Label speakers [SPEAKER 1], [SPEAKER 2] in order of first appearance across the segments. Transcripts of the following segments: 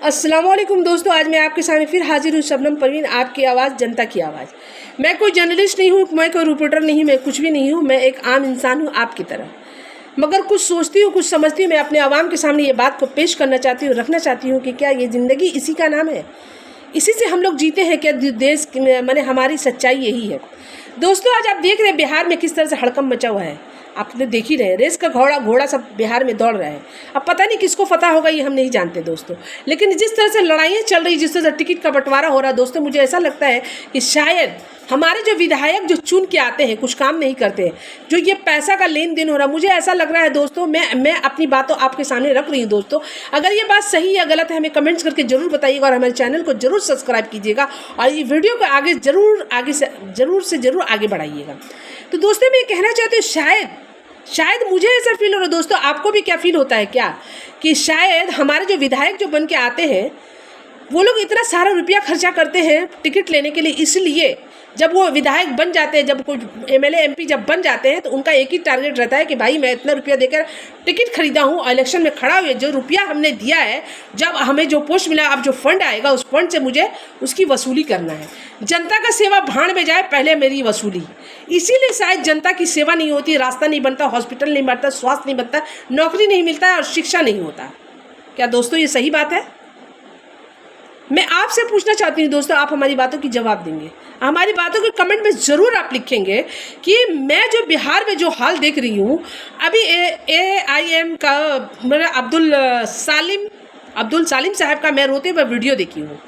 [SPEAKER 1] अस्सलामुअलैकुम दोस्तों, आज मैं आपके सामने फिर हाजिर हूँ। शबनम परवीन, आपकी आवाज़, जनता की आवाज़। मैं कोई जर्नलिस्ट नहीं हूँ, मैं कोई रिपोर्टर नहीं, मैं कुछ भी नहीं हूँ। मैं एक आम इंसान हूँ आपकी तरह, मगर कुछ सोचती हूँ, कुछ समझती हूँ। मैं अपने आवाम के सामने ये बात को पेश करना चाहती हूँ, रखना चाहती हूँ कि क्या ये ज़िंदगी इसी का नाम है, इसी से हम लोग जीते हैं क्या? देश मैंने हमारी सच्चाई यही है दोस्तों। आज आप देख रहे हैं बिहार में किस तरह से हड़कंप मचा हुआ है। आप तो देख ही रहे हैं, रेस का घोड़ा सब बिहार में दौड़ रहा है। अब पता नहीं किसको फतह होगा, ये हम नहीं जानते दोस्तों। लेकिन जिस तरह से लड़ाइयाँ चल रही, जिस तरह से टिकट का बंटवारा हो रहा है दोस्तों, मुझे ऐसा लगता है कि शायद हमारे जो विधायक जो चुन के आते हैं, कुछ काम नहीं करते हैं, जो ये पैसा का लेन देन हो रहा है, मुझे ऐसा लग रहा है दोस्तों। मैं अपनी बातों आपके सामने रख रही हूँ दोस्तों। अगर ये बात सही या गलत है, हमें कमेंट्स करके जरूर बताइएगा और हमारे चैनल को जरूर सब्सक्राइब कीजिएगा और ये वीडियो को जरूर आगे बढ़ाइएगा। तो दोस्तों, मैं कहना चाहती हूँ, शायद मुझे ऐसा फील हो रहा है दोस्तों, आपको भी क्या फील होता है क्या, कि शायद हमारे जो विधायक जो बन के आते हैं, वो लोग इतना सारा रुपया खर्चा करते हैं टिकट लेने के लिए। इसलिए जब वो विधायक बन जाते हैं, जब कोई एमएलए एमपी जब बन जाते हैं, तो उनका एक ही टारगेट रहता है कि भाई मैं इतना रुपया देकर टिकट खरीदा हूँ और इलेक्शन में खड़ा हुए, जो रुपया हमने दिया है, जब हमें जो पोस्ट मिला, अब जो फंड आएगा, उस फंड से मुझे उसकी वसूली करना है। जनता का सेवा भाड़ में जाए, पहले मेरी वसूली। इसीलिए शायद जनता की सेवा नहीं होती, रास्ता नहीं बनता, हॉस्पिटल नहीं बनता, स्वास्थ्य नहीं बनता, नौकरी नहीं मिलता है और शिक्षा नहीं होता। क्या दोस्तों ये सही बात है? मैं आपसे पूछना चाहती हूँ दोस्तों, आप हमारी बातों की जवाब देंगे, हमारी बातों के कमेंट में ज़रूर आप लिखेंगे कि मैं जो बिहार में जो हाल देख रही हूँ अभी, AIM का मेरा अब्दुल सालिम साहब का मैं रोते हुए वीडियो देखी हूँ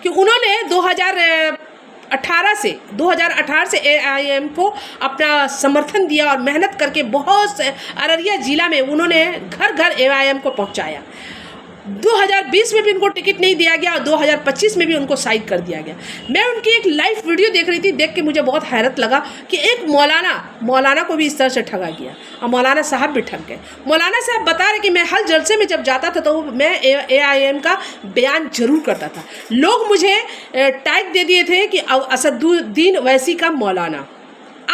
[SPEAKER 1] कि उन्होंने 2018 से AIM को अपना समर्थन दिया और मेहनत करके बहुत से अररिया ज़िला में उन्होंने घर घर AIM को पहुँचाया। 2020 में भी उनको टिकट नहीं दिया गया और 2025 में भी उनको साइड कर दिया गया। मैं उनकी एक लाइव वीडियो देख रही थी, देख के मुझे बहुत हैरत लगा कि एक मौलाना को भी इस तरह से ठगा गया और मौलाना साहब भी ठग गए। मौलाना साहब बता रहे कि मैं हर जलसे में जब जाता था तो मैं AIM का बयान जरूर करता था। लोग मुझे टैग दे दिए थे कि असदुद्दीन ओवैसी का मौलाना।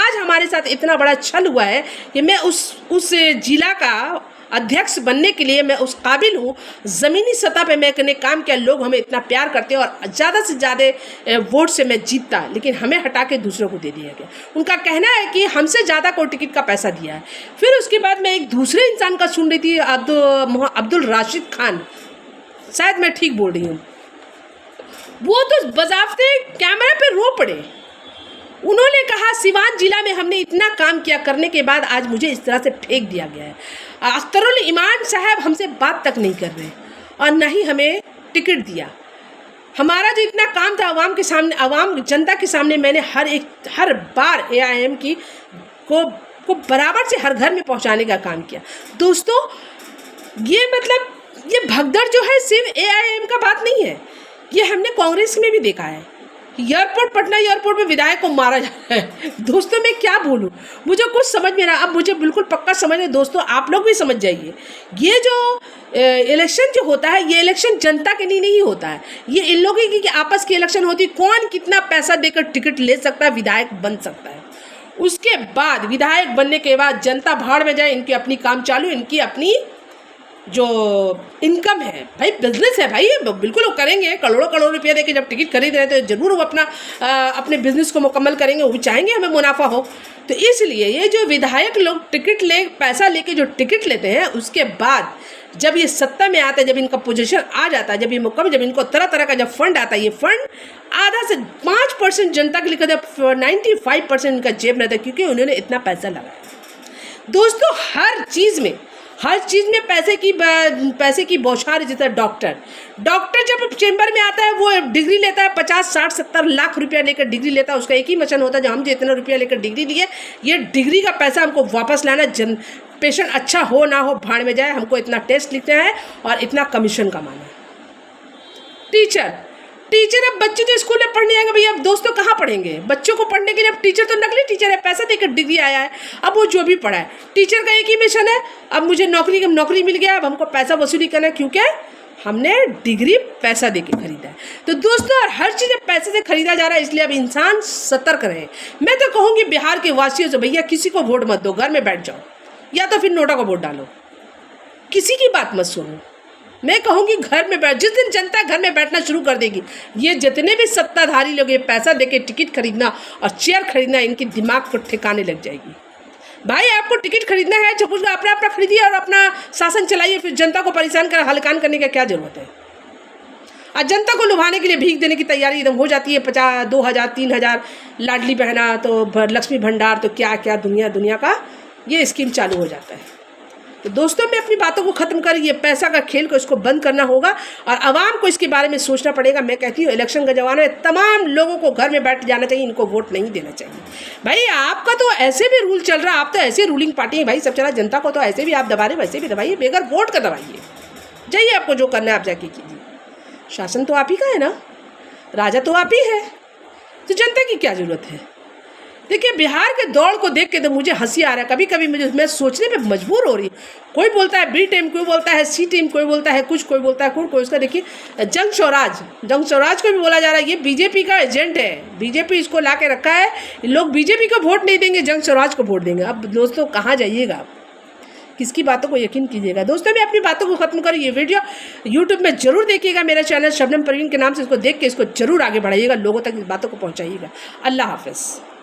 [SPEAKER 1] आज हमारे साथ इतना बड़ा छल हुआ है कि मैं उस जिला का अध्यक्ष बनने के लिए मैं उस काबिल हूँ। ज़मीनी सतह पे मैंने काम किया, लोग हमें इतना प्यार करते हैं और ज़्यादा से ज़्यादा वोट से मैं जीतता, लेकिन हमें हटा के दूसरों को दे दिया गया। उनका कहना है कि हमसे ज़्यादा को टिकट का पैसा दिया है। फिर उसके बाद मैं एक दूसरे इंसान का सुन रही थी, अब्दुल राशिद खान, शायद मैं ठीक बोल रही हूँ, वो तो बजाफ्ते कैमरा पे रो पड़े। उन्होंने कहा सिवान जिला में हमने इतना काम किया, करने के बाद आज मुझे इस तरह से फेंक दिया गया है। अख्तरुल ईमान साहब हमसे बात तक नहीं कर रहे और न ही हमें टिकट दिया। हमारा जो इतना काम था आवाम के सामने, आवाम जनता के सामने, मैंने हर बार AIM की को बराबर से हर घर में पहुंचाने का काम किया। दोस्तों, ये मतलब ये भगदड़ जो है सिर्फ AIM का बात नहीं है, ये हमने कांग्रेस में भी देखा है। पटना एयरपोर्ट में विधायक को मारा जा रहा है। दोस्तों, मैं क्या बोलूं, मुझे कुछ समझ में रहा। अब मुझे बिल्कुल पक्का समझ है दोस्तों, आप लोग भी समझ जाइए, ये जो इलेक्शन जो होता है, ये इलेक्शन जनता के लिए नहीं होता है, ये इन लोगों की आपस की इलेक्शन होती है। कौन कितना पैसा देकर टिकट ले सकता है, विधायक बन सकता है। उसके बाद विधायक बनने के बाद जनता भाड़ में जाए, इनकी अपनी काम चालू, इनकी अपनी जो इनकम है, भाई बिजनेस है भाई, बिल्कुल वो करेंगे। करोड़ों रुपया देके जब टिकट खरीद रहे तो जरूर वो अपने बिजनेस को मुकम्मल करेंगे, वो भी चाहेंगे हमें मुनाफा हो। तो इसलिए ये जो विधायक लोग पैसा लेके जो टिकट लेते हैं, उसके बाद जब ये सत्ता में आता है, जब इनका पोजीशन आ जाता है, जब ये मुकम्मल, जब इनको तरह तरह का जब फंड आता है, ये फंड आधा से 5% जनता के लिए, 95% इनका जेब रहता है, क्योंकि उन्होंने इतना पैसा लगाया। दोस्तों, हर चीज़ में पैसे की बौछार। जैसे डॉक्टर जब चेंबर में आता है, वो डिग्री लेता है 50, 60, 70 लाख रुपया लेकर डिग्री लेता है। उसका एक ही मिशन होता है, जो हम जो इतना रुपया लेकर डिग्री लिए, ये डिग्री का पैसा हमको वापस लाना। पेशेंट अच्छा हो ना हो, भाड़ में जाए, हमको इतना टेस्ट लिखना है और इतना कमीशन कमाना है। टीचर अब बच्चे जो स्कूल में पढ़ने आएंगे, भैया अब दोस्तों कहाँ पढ़ेंगे? बच्चों को पढ़ने के लिए अब टीचर तो नकली टीचर है, पैसा देकर डिग्री आया है, अब वो जो भी पढ़ा है, टीचर का एक ही मिशन है, अब मुझे नौकरी मिल गया, अब हमको पैसा वसूली करना है, क्योंकि हमने डिग्री पैसा देके खरीदा है। तो दोस्तों, हर चीज़ पैसे से खरीदा जा रहा है, इसलिए अब इंसान सतर्क रहे। मैं तो कहूँगी बिहार के वासियों से, भैया किसी को वोट मत दो, घर में बैठ जाओ, या तो फिर नोटा को वोट डालो, किसी की बात मत सुनो। मैं कहूँगी घर में बैठ, जिस दिन जनता घर में बैठना शुरू कर देगी, ये जितने भी सत्ताधारी लोग ये पैसा देके टिकट खरीदना और चेयर खरीदना, इनकी दिमाग को ठिकाने लग जाएगी। भाई आपको टिकट खरीदना है, चुप अपना अपना खरीदिए और अपना शासन चलाइए, फिर जनता को परेशान कर हलकान करने का क्या जरूरत है। आज जनता को लुभाने के लिए भीख देने की तैयारी एकदम हो जाती है, 50, 2000, 3000 लाडली बहना, तो लक्ष्मी भंडार, तो क्या क्या दुनिया का ये स्कीम चालू हो जाता है। तो दोस्तों मैं अपनी बातों को ख़त्म कर, ये पैसा का खेल को इसको बंद करना होगा और आवाम को इसके बारे में सोचना पड़ेगा। मैं कहती हूँ इलेक्शन का जमाना है, तमाम लोगों को घर में बैठ जाना चाहिए, इनको वोट नहीं देना चाहिए। भाई आपका तो ऐसे भी रूल चल रहा है, आप तो ऐसे रूलिंग पार्टी है भाई, सब चला, जनता को तो ऐसे भी आप दबा रहे, वैसे भी दबाइए, बेगर वोट का दबाइए, जाइए आपको जो करना है आप जाके कीजिए। शासन तो आप ही का है ना, राजा तो आप ही है, तो जनता की क्या ज़रूरत है। देखिए बिहार के दौड़ को देख के तो मुझे हंसी आ रहा है, कभी कभी मैं सोचने पे मजबूर हो रही हूँ। कोई बोलता है बी टीम, कोई बोलता है सी टीम, कोई बोलता है कुछ, कोई बोलता है कोई उसका देखिए जंग स्वराज को भी बोला जा रहा है, ये बीजेपी का एजेंट है, बीजेपी इसको ला के रखा है, लोग बीजेपी को वोट नहीं देंगे, जंग स्वराज को वोट देंगे। अब दोस्तों कहाँ जाइएगा आप, किसकी बातों को यकीन कीजिएगा। दोस्तों मैं अपनी बातों को खत्म करूँ, ये वीडियो यूट्यूब में जरूर देखिएगा, मेरा चैनल शबनम परवीन के नाम से, इसको देख के इसको जरूर आगे बढ़ाइएगा, लोगों तक इस बातों को पहुँचाइएगा। अल्लाह हाफ़िज़।